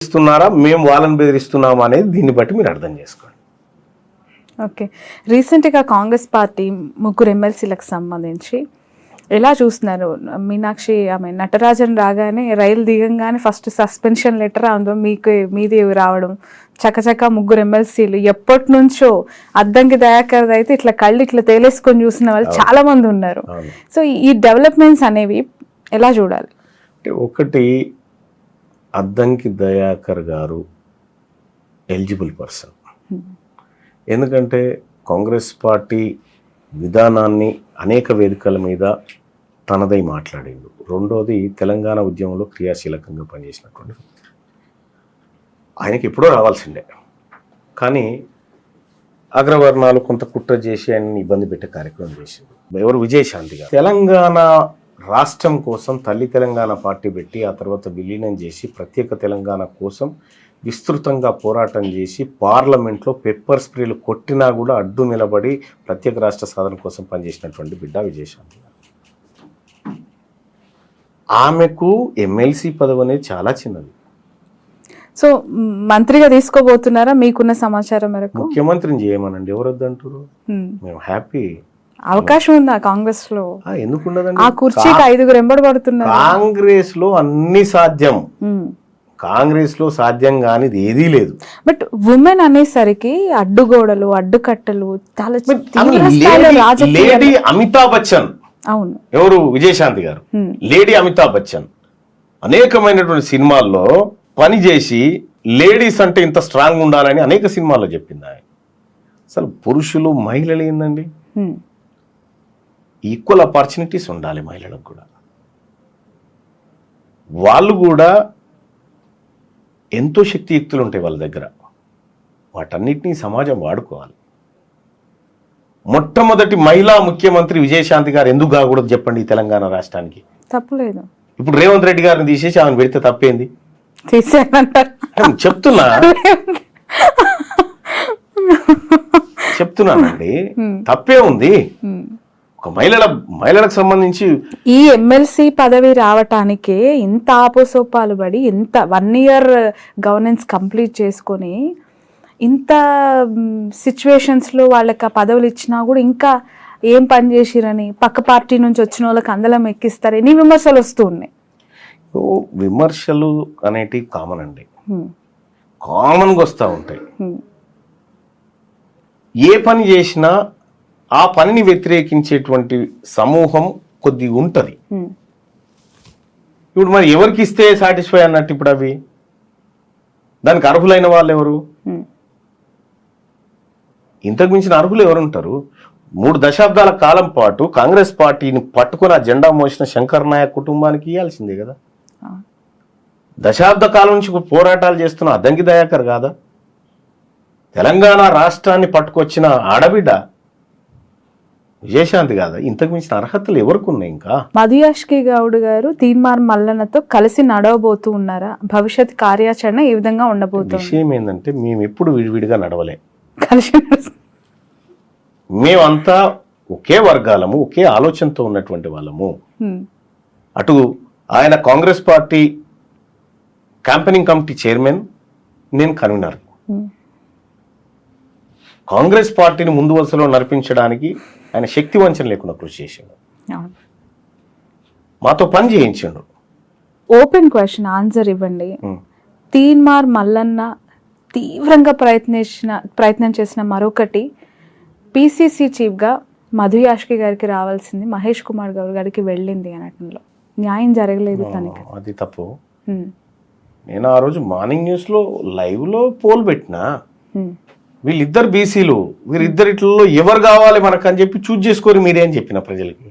ఇస్తున్నారా మేము వాళ్ళని బెదిరిస్తున్నామా అనేది దీన్ని బట్టి మీరు అర్థం చేసుకోండి. ఓకే, రీసెంట్గా కాంగ్రెస్ పార్టీ ముగ్గురు ఎమ్మెల్సీలకు సంబంధించి ఎలా చూస్తున్నారు? మీనాక్షి ఆమె నటరాజన్ రాగానే రైలు దిగంగానే ఫస్ట్ సస్పెన్షన్ లెటర్ అందులో మీది రావడం, చకచక ముగ్గురు ఎమ్మెల్సీలు ఎప్పటి నుంచో అద్దంకి దయాకర్ అయితే ఇట్లా కళ్ళు ఇట్లా తేలేసుకొని చూసిన వాళ్ళు చాలా మంది ఉన్నారు. సో ఈ డెవలప్మెంట్స్ అనేవి ఎలా చూడాలి? అంటే ఒకటి, అద్దంకి దయాకర్ గారు ఎలిజిబుల్ పర్సన్. ఎందుకంటే కాంగ్రెస్ పార్టీ విధానాన్ని అనేక వేదికల మీద తనదై మాట్లాడిండు. రెండోది, తెలంగాణ ఉద్యమంలో క్రియాశీలకంగా పనిచేసినటువంటి ఆయనకి ఎప్పుడో రావాల్సిందే, కానీ అగ్రవర్ణాలు కొంత కుట్ర చేసి ఆయన్ని ఇబ్బంది పెట్టే కార్యక్రమం చేసింది. ఎవరు? విజయశాంతి గారు. తెలంగాణ రాష్ట్రం కోసం తల్లి తెలంగాణ పార్టీ పెట్టి ఆ తర్వాత విలీనం చేసి ప్రత్యేక తెలంగాణ కోసం విస్తృతంగా పోరాటం చేసి పార్లమెంట్లో పెప్పర్ స్ప్రేలు కొట్టినా కూడా అడ్డు నిలబడి ప్రత్యేక రాష్ట్ర సాధన కోసం పనిచేసినటువంటి బిడ్డ విజయశాంతి గారు. ఆమెకు ఎమ్మెల్సీ పదవి అనేది చాలా చిన్నది. సో మంత్రిగా తీసుకోబోతున్నారా? మీకున్న సమాచారం మేరకు ముఖ్యమంత్రిని చేయమనండి, ఎవరు వద్దంటారు? మేము హ్యాపీ. అవకాశం ఉందా కాంగ్రెస్ లో? ఎందుకు ఉండదండి? ఆ కుర్చీకి 5 ఎంబడి పడుతున్నారు. కాంగ్రెస్ లో అన్ని సాధ్యం. కాంగ్రెస్ లో సాధ్యం కానిది ఏదీ లేదు. బట్ ఉమెన్ అనేసరికి అడ్డుగోడలు, అడ్డుకట్టలు, లేడీ అమితాబ్ బచ్చన్. అవును, ఎవరు? విజయశాంతి గారు. లేడీ అమితాబ్ బచ్చన్ అనేకమైనటువంటి సినిమాల్లో పనిచేసి లేడీస్ అంటే ఇంత స్ట్రాంగ్ ఉండాలని అనేక సినిమాల్లో చెప్పింది ఆయన. అసలు పురుషులు మహిళలు ఏందండి, ఈక్వల్ ఆపర్చునిటీస్ ఉండాలి మహిళలకు కూడా. వాళ్ళు కూడా ఎంతో శక్తియుక్తులు ఉంటాయి వాళ్ళ దగ్గర, వాటన్నిటినీ సమాజం వాడుకోవాలి. మొట్టమొదటి మహిళా ముఖ్యమంత్రి విజయశాంతి గారు ఎందుకు కాకూడదు చెప్పండి ఈ తెలంగాణ రాష్ట్రానికి? తప్పులేదు. ఇప్పుడు రేవంత్ రెడ్డి గారిని తీసేసి ఆమెను పెడితే తప్పేంది? చెప్తున్నానండి, తప్పే ఉంది. ఒక మహిళలకు సంబంధించి ఈ ఎమ్మెల్సీ పదవి రావటానికే ఇంత ఆపోసోపాలు పడి, ఇంత 1 year గవర్నెన్స్ కంప్లీట్ చేసుకొని, ఇంత సిచ్యువేషన్స్లో వాళ్ళకి ఆ పదవులు ఇచ్చినా కూడా ఇంకా ఏం పని చేసిరని పక్క పార్టీ నుంచి వచ్చిన వాళ్ళకి అందలం ఎక్కిస్తారని విమర్శలు వస్తూ ఉన్నాయి. విమర్శలు అనేటివి కామన్ అండి, కామన్గా వస్తూ ఉంటాయి. ఏ పని చేసినా ఆ పనిని వ్యతిరేకించేటువంటి సమూహం కొద్ది ఉంటుంది. ఇప్పుడు మరి ఎవరికి ఇస్తే సాటిస్ఫై అన్నట్టు? ఇప్పుడు అవి దానికి అర్హులైన వాళ్ళు ఎవరు? ఇంతకు మించిన అర్హులు ఎవరు ఉంటారు? 3 దశాబ్దాల కాలం పాటు కాంగ్రెస్ పార్టీని పట్టుకుని ఆ జెండా మోసిన శంకర్ నాయక్ కుటుంబానికి ఇవ్వాల్సిందే కదా. దశాబ్ద కాలం నుంచి పోరాటాలు చేస్తున్న అద్దంకి దయాకర్ కాదా? తెలంగాణ రాష్ట్రాన్ని పట్టుకొచ్చిన ఆడబిడ్డ విజయశాంతి కాదా? ఇంతకు మించిన అర్హతలు ఎవరికి ఉన్నాయి? ఇంకా మధుయాష్కి గౌడ్ గారు తీన్మార్ మల్లన్నతో కలిసి నడవబోతూ ఉన్నారా? భవిష్యత్ కార్యాచరణ ఏ విధంగా ఉండబోతుంది? విషయం ఏంటంటే, మేము ఎప్పుడు విడివిడిగా నడవలే, కలిసి మేమంతా ఒకే వర్గాలము, ఒకే ఆలోచనతో ఉన్నటువంటి వాళ్ళము. అటు ఆయన Congress party campaigning committee chairman, నేను కన్వీనర్. కాంగ్రెస్ పార్టీని ముందు వరుసలో నడిపించడానికి ఆయన శక్తి వంచన లేకుండా కృషి చేసిండు, మాతో పని చేయించిండు. ఓపెన్ క్వశ్చన్ ఆన్సర్ ఇవ్వండి. తీన్మార్ మల్లన్న తీవ్రంగా ప్రయత్నం చేసిన మరొకటి, పిసిసి చీఫ్గా మధుయాష్కి గారికి రావాల్సింది మహేష్ కుమార్ గౌడ్ గారికి వెళ్ళింది అనటంలో న్యాయం జరగలేదు తనకి. అది తప్పు. నేను ఆ రోజు మార్నింగ్ న్యూస్లో లైవ్లో పోల్ పెట్టినా, వీళ్ళిద్దరు బీసీలు, వీరిద్దరిట్లో ఎవరు కావాలి మనకు అని చెప్పి చూజ్ చేసుకోరు మీరే అని చెప్పిన ప్రజలకి.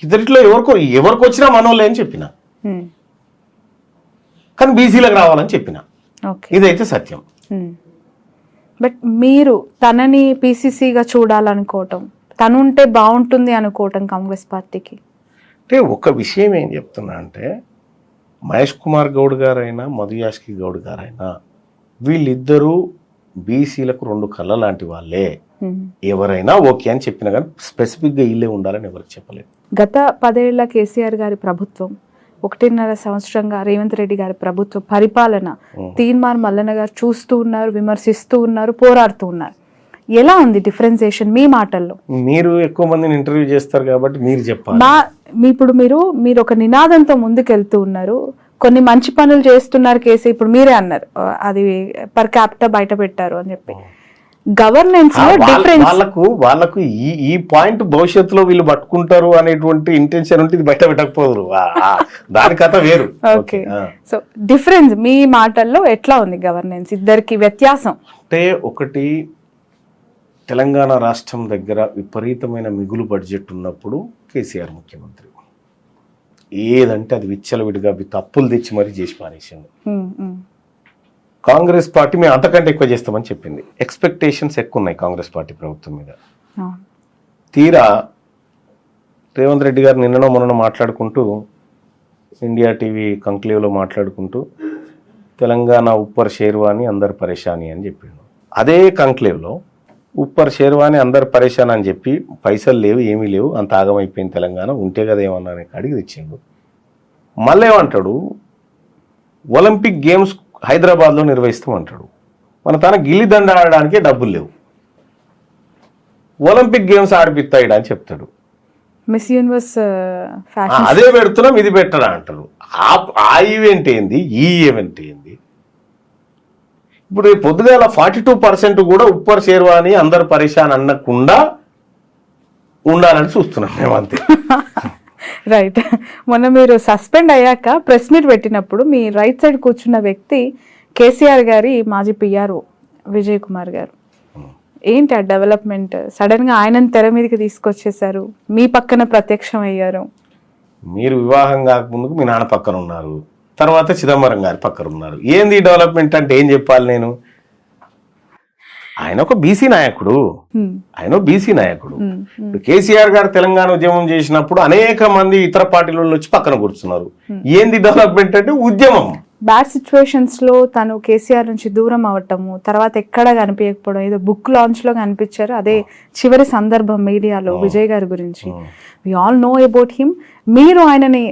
ఇద్దరిట్లో ఎవరికి వచ్చినా మనోళ్ళే అని చెప్పిన, కానీ బీసీలకు రావాలని చెప్పిన. ఇదైతే సత్యం. బట్ మీరు తనని పిసిసిగా చూడాలనుకోవటం, తను ఉంటే బాగుంటుంది అనుకోవటం కాంగ్రెస్ పార్టీకి అంటే, ఒక విషయం ఏం చెప్తున్నా అంటే, మహేష్ కుమార్ గౌడ్ గారైనా మధుయాష్కి గౌడ్ గారైనా వీళ్ళిద్దరూ బీసీలకు 2 కళ్ళ లాంటి వాళ్ళే. ఎవరైనా ఓకే అని చెప్పినా కానీ స్పెసిఫిక్గా ఇల్లే ఉండాలని ఎవరికి చెప్పలేదు. గత 10 ఏళ్ల కేసీఆర్ గారి ప్రభుత్వం 1.5 సంవత్సరంగా రేవంత్ రెడ్డి గారి ప్రభుత్వ పరిపాలన తీన్మార్ మల్లన్న గారు చూస్తూ ఉన్నారు, విమర్శిస్తూ ఉన్నారు, పోరాడుతూ ఉన్నారు. ఎలా ఉంది డిఫరెన్సియేషన్ మీ మాటల్లో? మీరు ఎక్కువ మందిని ఇంటర్వ్యూ చేస్తారు కాబట్టి మీరు చెప్పాలి. ఇప్పుడు మీరు ఒక నినాదంతో ముందుకెళ్తూ ఉన్నారు, కొన్ని మంచి పనులు చేస్తున్నారు కేసీ. ఇప్పుడు మీరే అన్నారు అది పర్ క్యాపిటల్ బయట పెట్టారు అని చెప్పి. గవర్నెన్స్ లో డిఫరెన్స్ వాళ్ళకు ఈ పాయింట్ భవిష్యత్తులో వీళ్ళు పట్టుకుంటారు అనేటువంటి ఇంటెన్షన్ ఉంటే ఇది బయట పెట్టకపోదురు, దాని కథ వేరు. ఓకే, సో డిఫరెన్స్ మీ మాటల్లో ఎట్లా ఉంది గవర్నెన్స్, ఇద్దరికి వ్యత్యాసం? అంటే ఒకటి, తెలంగాణ రాష్ట్రం దగ్గర విపరీతమైన మిగులు బడ్జెట్ ఉన్నప్పుడు కేసీఆర్ ముఖ్యమంత్రి, ఏదంటే అది విచ్చలవిడిగా అప్పులు తెచ్చి మరీ చేసి పారేసింది. కాంగ్రెస్ పార్టీ మేము అంతకంటే ఎక్కువ చేస్తామని చెప్పింది. ఎక్స్పెక్టేషన్స్ ఎక్కువ ఉన్నాయి కాంగ్రెస్ పార్టీ ప్రభుత్వం మీద. తీరా రేవంత్ రెడ్డి గారు నిన్ననో మొన్న మాట్లాడుకుంటూ, ఇండియా టీవీ కంక్లేవ్లో మాట్లాడుకుంటూ, తెలంగాణ ఉప్పర్ షేర్వాని అందరు పరేషాని అని చెప్పిండు. అదే కంక్లేవ్లో ఉప్పర్ షేర్వాని అందరు పరేషాన్ అని చెప్పి పైసలు లేవు, ఏమీ లేవు, అంత ఆగమైపోయింది తెలంగాణ, ఉంటే కదా ఏమన్నా అడిగి తెచ్చిండు. మళ్ళీ ఏమంటాడు, ఒలింపిక్ గేమ్స్ హైదరాబాద్లో నిర్వహిస్తామంటాడు. మన తన గిల్లి దండ ఆడడానికి డబ్బులు లేవు, ఒలింపిక్ గేమ్స్ ఆడిపిస్తాయిడా అని చెప్తాడు. మిస్ యూనివర్స్ ఫ్యాషన్ అదే పెడుతున్నాం, ఇది పెట్టరా అంటారు. ఆ ఈవెంట్ ఏంది, ఈ ఈవెంట్ ఏంది? ఇప్పుడు పొద్దుగాల 42% కూడా ఉప్పర్ షేర్వాని అందరు పరేషాన్ అనకుండా ఉండాలని చూస్తున్నాం మేము, అంతే. రైట్. మొన్న మీరు సస్పెండ్ అయ్యాక ప్రెస్ మీట్ పెట్టినప్పుడు మీ రైట్ సైడ్ కూర్చున్న వ్యక్తి కేసీఆర్ గారి మాజీ పిఆర్ఓ విజయ్ కుమార్ గారు. ఏంటి ఆ డెవలప్మెంట్? సడన్ గా ఆయనను తెర మీదకి తీసుకొచ్చేసారు, మీ పక్కన ప్రత్యక్షం అయ్యారు. మీరు వివాహం కాకముందుకు మీ నాన్న పక్కన ఉన్నారు, తర్వాత చిదంబరం గారి పక్కన ఉన్నారు. ఏంది డెవలప్మెంట్ అంటే ఏం చెప్పాలి నేను? ఆయన ఒక బీసీ నాయకుడు, ఇప్పుడు కేసీఆర్ గారు తెలంగాణ ఉద్యమం చేసినప్పుడు అనేక మంది ఇతర పార్టీలలో వచ్చి పక్కన కూర్చున్నారు. ఏంది డెవలప్మెంట్ అంటే ఉద్యమం. బ్యాడ్ సిచ్యువేషన్స్ లో తను కేసీఆర్ నుంచి దూరం అవటము, తర్వాత ఎక్కడ కనిపించకపోవడం, ఏదో బుక్ లాంచ్ లో కనిపించారు, అదే చివరి సందర్భం మీడియాలో విజయ్ గారి గురించి. We all know about him. మీరు ఆయనని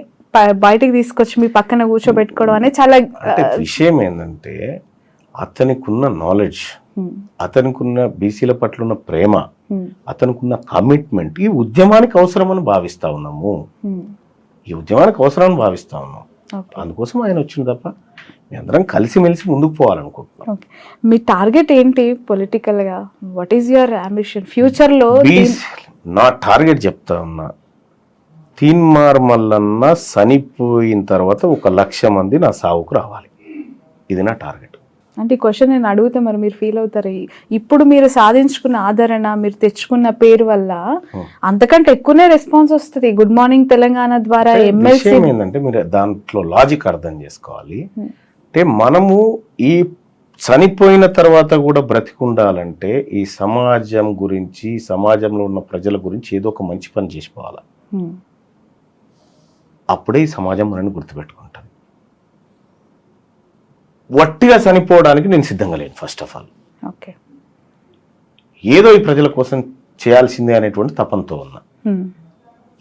బయటకు తీసుకొచ్చి మీ పక్కన కూర్చోబెట్టుకోవడం అనేది చాలా విషయం. ఏంటంటే అతనికున్న నాలెడ్జ్, అతనికున్న బీసీల పట్ల ఉన్న ప్రేమ, అతనికున్న కమిట్మెంట్ ఈ ఉద్యమానికి అవసరమని భావిస్తా ఉన్నాము, అందుకోసం ఆయన వచ్చింది తప్ప అందరం కలిసిమెలిసి ముందుకు పోవాలనుకుంటున్నాం. మీ టార్గెట్ ఏంటి పొలిటికల్ గా? What is your ambition future లో? నా టార్గెట్ చెప్తా ఉన్నా, తీన్మార్ మల్లన్న చనిపోయిన తర్వాత 1,00,000 మంది నా సావుకు రావాలి, ఇది నా టార్గెట్. అంటే ఈ క్వశ్చన్ నేను అడిగితే మరి మీరు ఫీల్ అవుతారు, ఇప్పుడు మీరు సాధించుకున్న ఆదరణ, మీరు తెచ్చుకున్న పేరు వల్ల అంతకంటే ఎక్కువనే రెస్పాన్స్ వస్తుంది. గుడ్ మార్నింగ్ తెలంగాణ ద్వారా ఎమ్మెల్సీ ఏంటంటే మీరు దాంట్లో లాజిక్ అర్థం చేసుకోవాలి. అంటే మనము ఈ చనిపోయిన తర్వాత కూడా బ్రతికుండాలంటే ఈ సమాజం గురించి, సమాజంలో ఉన్న ప్రజల గురించి ఏదో ఒక మంచి పని చేసుకోవాలి. అప్పుడే ఈ సమాజం మనల్ని గుర్తుపెట్టుకుంటుంది. వట్టిగా చనిపోవడానికి నేను సిద్ధంగా లేను. ఫస్ట్ ఆఫ్ ఆల్ ఏదో ఈ ప్రజల కోసం చేయాల్సిందే అనేటువంటి తపంతో ఉన్నా.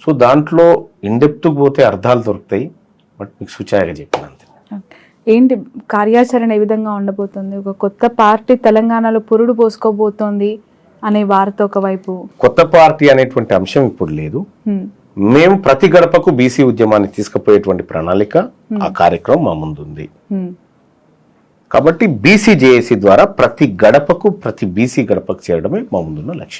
సో దాంట్లో ఇన్డెప్త్కి పోతే అర్థాలు దొరుకుతాయి, బట్ మీకు సూచాయగా చెప్పిన అంతే. ఏంటి కార్యాచరణ ఏ విధంగా ఉండబోతుంది? ఒక కొత్త పార్టీ తెలంగాణలో పురుడు పోసుకోబోతోంది అనే వార్త ఒకవైపు, కొత్త పార్టీ అనేటువంటి అంశం ఇప్పుడు లేదు. మేము ప్రతి గడపకు బీసీ ఉద్యమాన్ని తీసుకుపోయేటువంటి ప్రణాళిక, ఆ కార్యక్రమం మా ముందుంది. కాబట్టి బీసీ జేఏసీ ద్వారా ప్రతి గడపకు, ప్రతి బీసీ గడపకు చేరడమే మా ముందున్న లక్ష్యం.